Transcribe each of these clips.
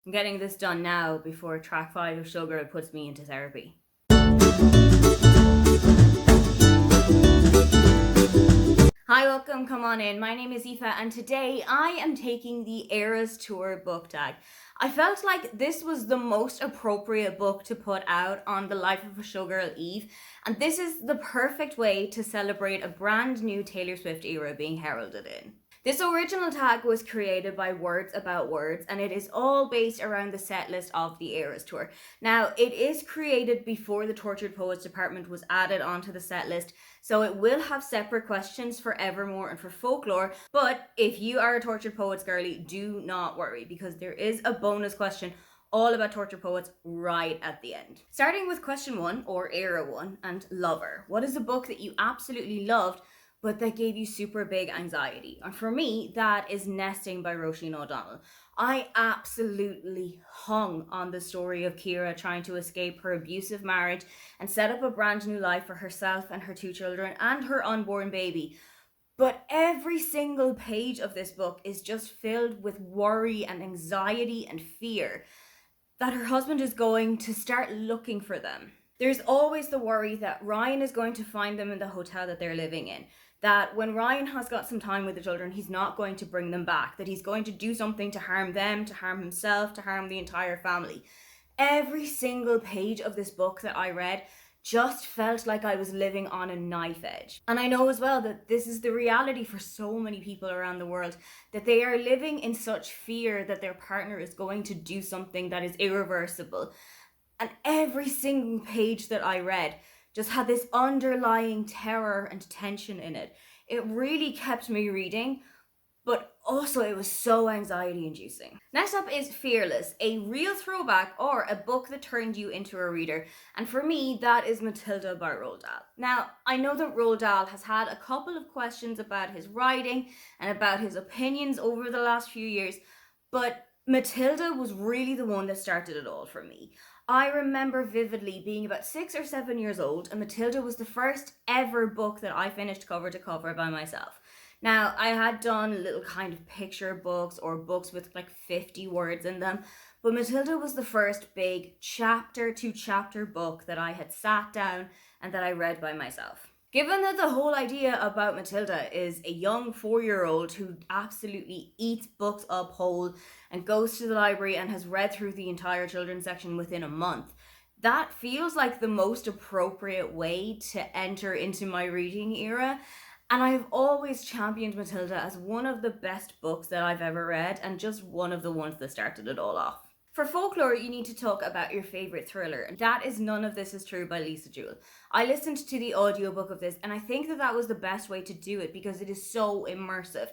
I'm getting this done now before track 5 of Sugar puts me into therapy. Hi, welcome, come on in. My name is Aoife and today I am taking the Eras Tour book tag. I felt like this was the most appropriate book to put out on the Life of a Showgirl Eve, and this is the perfect way to celebrate a brand new Taylor Swift era being heralded in. This original tag was created by Words About Words, and it is all based around the set list of the Eras Tour. Now, it is created before the Tortured Poets department was added onto the set list, so it will have separate questions for Evermore and for Folklore, but if you are a Tortured Poets girly, do not worry, because there is a bonus question all about Tortured Poets right at the end. Starting with question 1, or Era 1, and Lover. What is a book that you absolutely loved but that gave you super big anxiety? And for me, that is Nesting by Roisin O'Donnell. I absolutely hung on the story of Kira trying to escape her abusive marriage and set up a brand new life for herself and her 2 children and her unborn baby. But every single page of this book is just filled with worry and anxiety and fear that her husband is going to start looking for them. There's always the worry that Ryan is going to find them in the hotel that they're living in, that when Ryan has got some time with the children, he's not going to bring them back, that he's going to do something to harm them, to harm himself, to harm the entire family. Every single page of this book that I read just felt like I was living on a knife edge. And I know as well that this is the reality for so many people around the world, that they are living in such fear that their partner is going to do something that is irreversible. And every single page that I read just had this underlying terror and tension in it. It really kept me reading, but also it was so anxiety inducing. Next up is Fearless, a real throwback or a book that turned you into a reader. And for me, that is Matilda by Roald Dahl. Now, I know that Roald Dahl has had a couple of questions about his writing and about his opinions over the last few years, but Matilda was really the one that started it all for me. I remember vividly being about 6 or 7 years old, and Matilda was the first ever book that I finished cover to cover by myself. Now, I had done little kind of picture books or books with like 50 words in them, but Matilda was the first big chapter to chapter book that I had sat down and that I read by myself. Given that the whole idea about Matilda is a young 4-year-old who absolutely eats books up whole and goes to the library and has read through the entire children's section within a month, that feels like the most appropriate way to enter into my reading era. And I've always championed Matilda as one of the best books that I've ever read, and just one of the ones that started it all off. For Folklore, you need to talk about your favourite thriller, and that is None of This Is True by Lisa Jewell. I listened to the audiobook of this, and I think that that was the best way to do it because it is so immersive.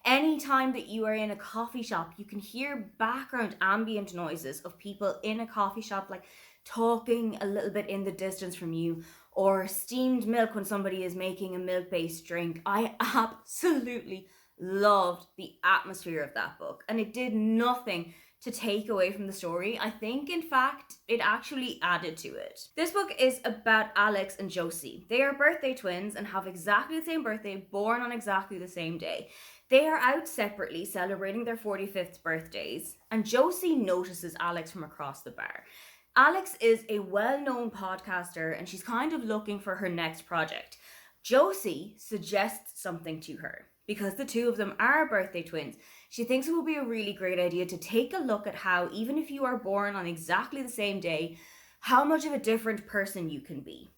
Anytime that you are in a coffee shop, you can hear background ambient noises of people in a coffee shop, like talking a little bit in the distance from you, or steamed milk when somebody is making a milk-based drink. I absolutely loved the atmosphere of that book, and it did nothing to take away from the story. I think, in fact, it actually added to it. This book is about Alex and Josie. They are birthday twins and have exactly the same birthday, born on exactly the same day. They are out separately celebrating their 45th birthdays, and Josie notices Alex from across the bar. Alex is a well-known podcaster and she's kind of looking for her next project. Josie suggests something to her. Because the two of them are birthday twins, she thinks it would be a really great idea to take a look at how, even if you are born on exactly the same day, how much of a different person you can be.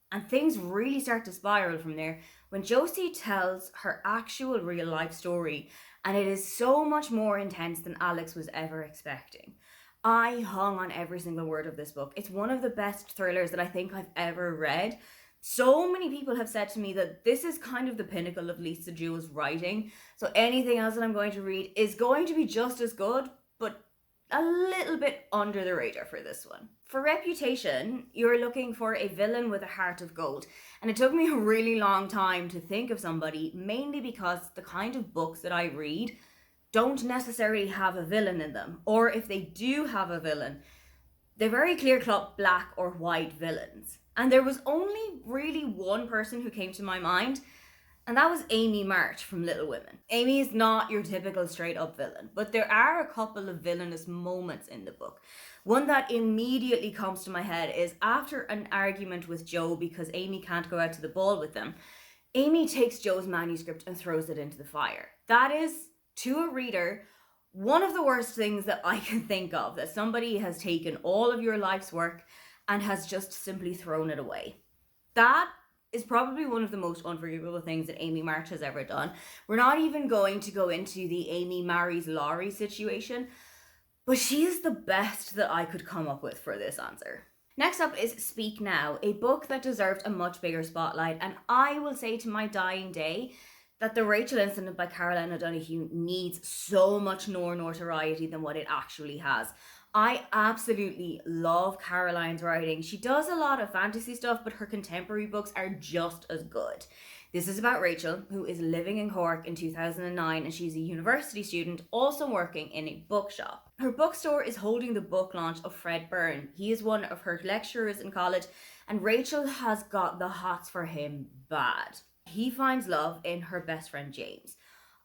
And things really start to spiral from there when Josie tells her actual real life story, and it is so much more intense than Alex was ever expecting. I hung on every single word of this book. It's one of the best thrillers that I think I've ever read. So many people have said to me that this is kind of the pinnacle of Lisa Jewell's writing. So anything else that I'm going to read is going to be just as good, but a little bit under the radar for this one. For Reputation, you're looking for a villain with a heart of gold. And it took me a really long time to think of somebody, mainly because the kind of books that I read don't necessarily have a villain in them. Or if they do have a villain, they're very clear-cut black or white villains. And there was only really one person who came to my mind, And that was Amy March from Little Women. Amy is not your typical straight up villain, but there are a couple of villainous moments in the book. One that immediately comes to my head is after an argument with Joe because Amy can't go out to the ball with them, Amy takes Joe's manuscript and throws it into the fire. That is, to a reader, one of the worst things that I can think of, that somebody has taken all of your life's work and has just simply thrown it away. That is probably one of the most unforgivable things that Amy March has ever done. We're not even going to go into the Amy marries Laurie situation, but she is the best that I could come up with for this answer. Next up is Speak Now, a book that deserved a much bigger spotlight, and I will say to my dying day that The Rachel Incident by Caroline O'Donoghue needs so much more notoriety than what it actually has. I absolutely love Caroline's writing. She does a lot of fantasy stuff, but her contemporary books are just as good. This is about Rachel, who is living in Cork in 2009, and she's a university student also working in a bookshop. Her bookstore is holding the book launch of Fred Byrne. He is one of her lecturers in college, and Rachel has got the hots for him bad. He finds love in her best friend James.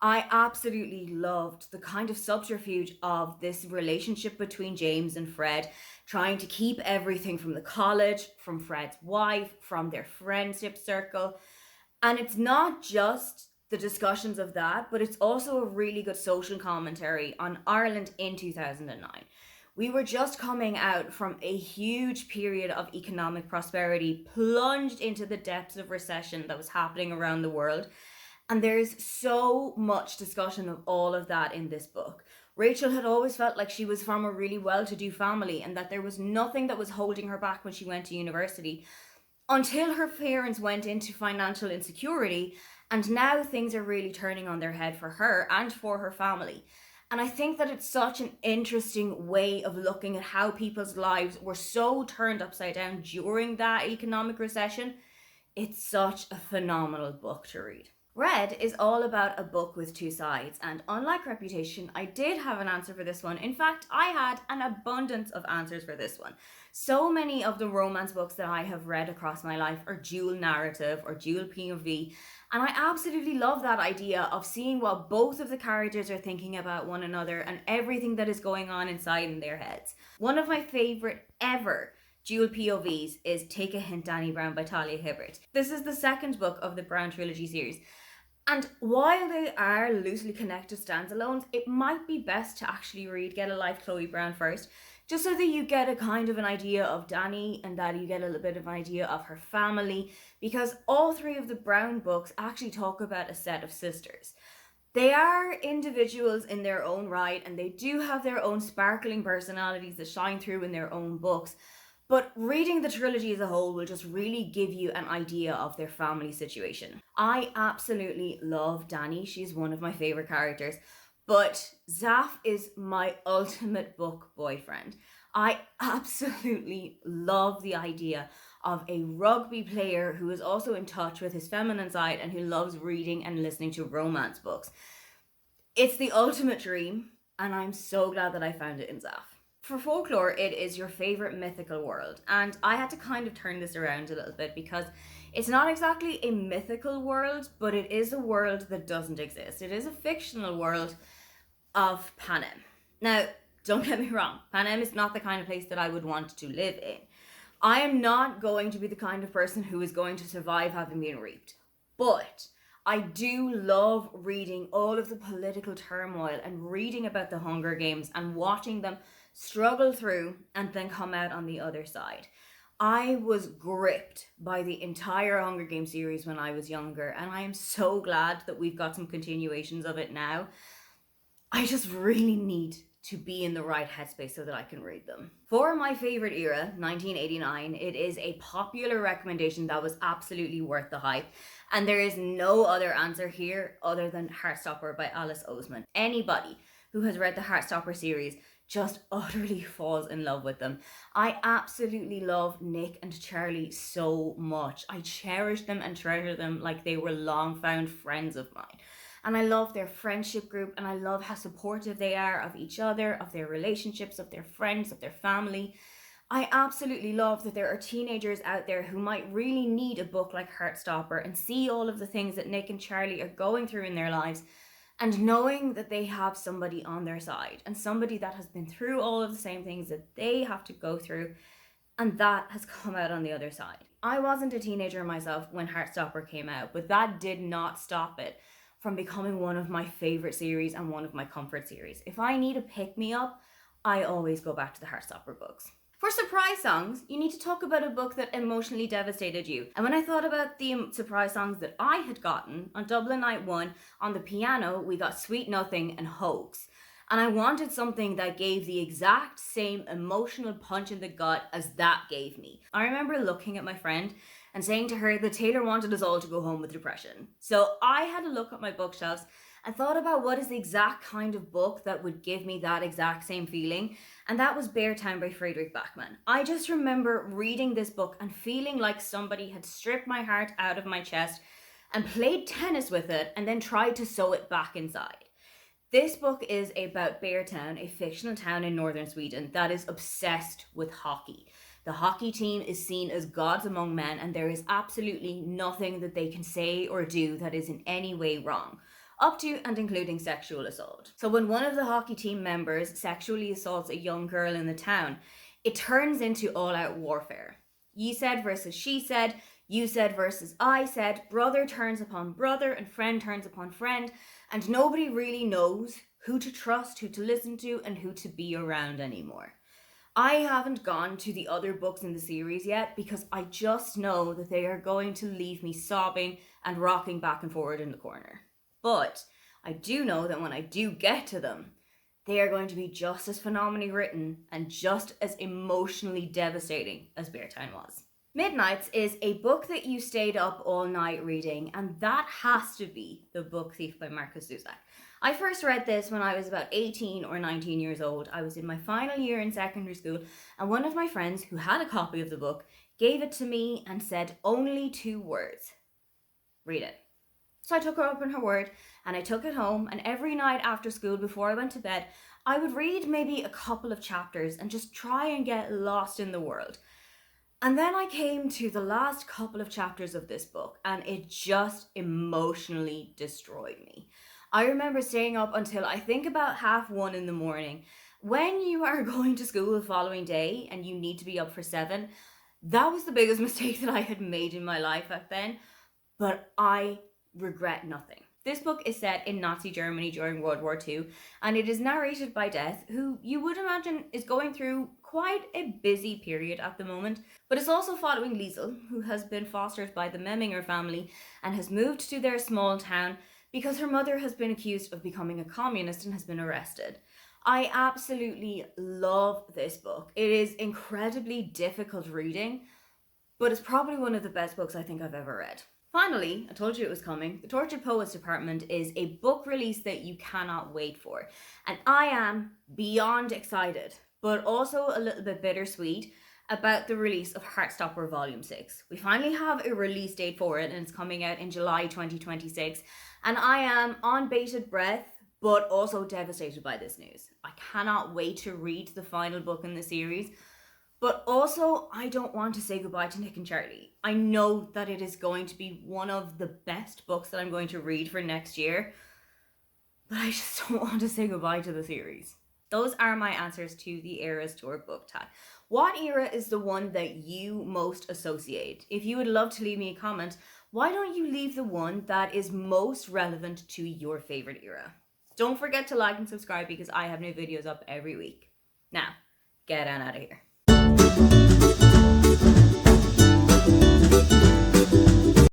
I absolutely loved the kind of subterfuge of this relationship between James and Fred, trying to keep everything from the college, from Fred's wife, from their friendship circle. And it's not just the discussions of that, but it's also a really good social commentary on Ireland in 2009. We were just coming out from a huge period of economic prosperity, plunged into the depths of recession that was happening around the world. And there's so much discussion of all of that in this book. Rachel had always felt like she was from a really well-to-do family and that there was nothing that was holding her back when she went to university, until her parents went into financial insecurity, and now things are really turning on their head for her and for her family. And I think that it's such an interesting way of looking at how people's lives were so turned upside down during that economic recession. It's such a phenomenal book to read. Red is all about a book with two sides, and unlike Reputation, I did have an answer for this one. In fact, I had an abundance of answers for this one. So many of the romance books that I have read across my life are dual narrative or dual POV, and I absolutely love that idea of seeing what both of the characters are thinking about one another and everything that is going on inside in their heads. One of my favorite ever dual POVs is Take a Hint, Danny Brown by Talia Hibbert. This is the second book of the Brown Trilogy series. And while they are loosely connected standalones, it might be best to actually read Get a Life, Chloe Brown first, just so that you get a kind of an idea of Danny and that you get a little bit of an idea of her family, because all three of the Brown books actually talk about a set of sisters. They are individuals in their own right, and they do have their own sparkling personalities that shine through in their own books. But reading the trilogy as a whole will just really give you an idea of their family situation. I absolutely love Danny. She's one of my favorite characters. But Zaf is my ultimate book boyfriend. I absolutely love the idea of a rugby player who is also in touch with his feminine side and who loves reading and listening to romance books. It's the ultimate dream, and I'm so glad that I found it in Zaf. For folklore, it is your favorite mythical world, and I had to kind of turn this around a little bit because it's not exactly a mythical world, but it is a world that doesn't exist. It is a fictional world of Panem. Now, don't get me wrong, Panem is not the kind of place that I would want to live in. I am not going to be the kind of person who is going to survive having been raped, but I do love reading all of the political turmoil and reading about the Hunger Games and watching them struggle through and then come out on the other side. I was gripped by the entire Hunger Games series when I was younger, and I am so glad that we've got some continuations of it now. I just really need to be in the right headspace so that I can read them. For my favorite era, 1989, it is a popular recommendation that was absolutely worth the hype, and there is no other answer here other than Heartstopper by Alice Oseman. Anybody who has read the Heartstopper series just utterly falls in love with them. I absolutely love Nick and Charlie so much. I cherish them and treasure them like they were long found friends of mine. And I love their friendship group, and I love how supportive they are of each other, of their relationships, of their friends, of their family. I absolutely love that there are teenagers out there who might really need a book like Heartstopper and see all of the things that Nick and Charlie are going through in their lives, and knowing that they have somebody on their side and somebody that has been through all of the same things that they have to go through, and that has come out on the other side. I wasn't a teenager myself when Heartstopper came out, but that did not stop it from becoming one of my favorite series and one of my comfort series. If I need a pick-me-up, I always go back to the Heartstopper books. For surprise songs, you need to talk about a book that emotionally devastated you. And when I thought about the surprise songs that I had gotten, on Dublin Night 1, on the piano, we got Sweet Nothing and Hoax. And I wanted something that gave the exact same emotional punch in the gut as that gave me. I remember looking at my friend and saying to her that Taylor wanted us all to go home with depression. So I had a look at my bookshelves and thought about what is the exact kind of book that would give me that exact same feeling, and that was Beartown by Fredrik Backman. I just remember reading this book and feeling like somebody had stripped my heart out of my chest and played tennis with it and then tried to sew it back inside. This book is about Beartown, a fictional town in northern Sweden that is obsessed with hockey. The hockey team is seen as gods among men, and there is absolutely nothing that they can say or do that is in any way wrong, up to and including sexual assault. So when one of the hockey team members sexually assaults a young girl in the town, it turns into all-out warfare. Ye said versus she said, you said versus I said, brother turns upon brother and friend turns upon friend, and nobody really knows who to trust, who to listen to, and who to be around anymore. I haven't gone to the other books in the series yet because I just know that they are going to leave me sobbing and rocking back and forward in the corner. But I do know that when I do get to them, they are going to be just as phenomenally written and just as emotionally devastating as Beartown was. Midnights is a book that you stayed up all night reading, and that has to be The Book Thief by Markus Zusak. I first read this when I was about 18 or 19 years old. I was in my final year in secondary school, and one of my friends who had a copy of the book gave it to me and said only 2 words: read it. So I took her up on her word and I took it home, and every night after school before I went to bed, I would read maybe a couple of chapters and just try and get lost in the world. And then I came to the last couple of chapters of this book and it just emotionally destroyed me. I remember staying up until I think about 1:30 in the morning. When you are going to school the following day and you need to be up for 7, that was the biggest mistake that I had made in my life back then, but I regret nothing. This book is set in Nazi Germany during World War II, and it is narrated by Death, who you would imagine is going through quite a busy period at the moment, but it's also following Liesel, who has been fostered by the Memminger family and has moved to their small town because her mother has been accused of becoming a communist and has been arrested. I absolutely love this book. It is incredibly difficult reading, but it's probably one of the best books I think I've ever read. Finally, I told you it was coming. The Tortured Poets Department is a book release that you cannot wait for. And I am beyond excited, but also a little bit bittersweet about the release of Heartstopper Volume 6. We finally have a release date for it, and it's coming out in July 2026. And I am on bated breath, but also devastated by this news. I cannot wait to read the final book in the series. But also, I don't want to say goodbye to Nick and Charlie. I know that it is going to be one of the best books that I'm going to read for next year, but I just don't want to say goodbye to the series. Those are my answers to the Eras Tour book tag. What era is the one that you most associate? If you would love to leave me a comment, why don't you leave the one that is most relevant to your favorite era? Don't forget to like and subscribe because I have new videos up every week. Now, get on out of here.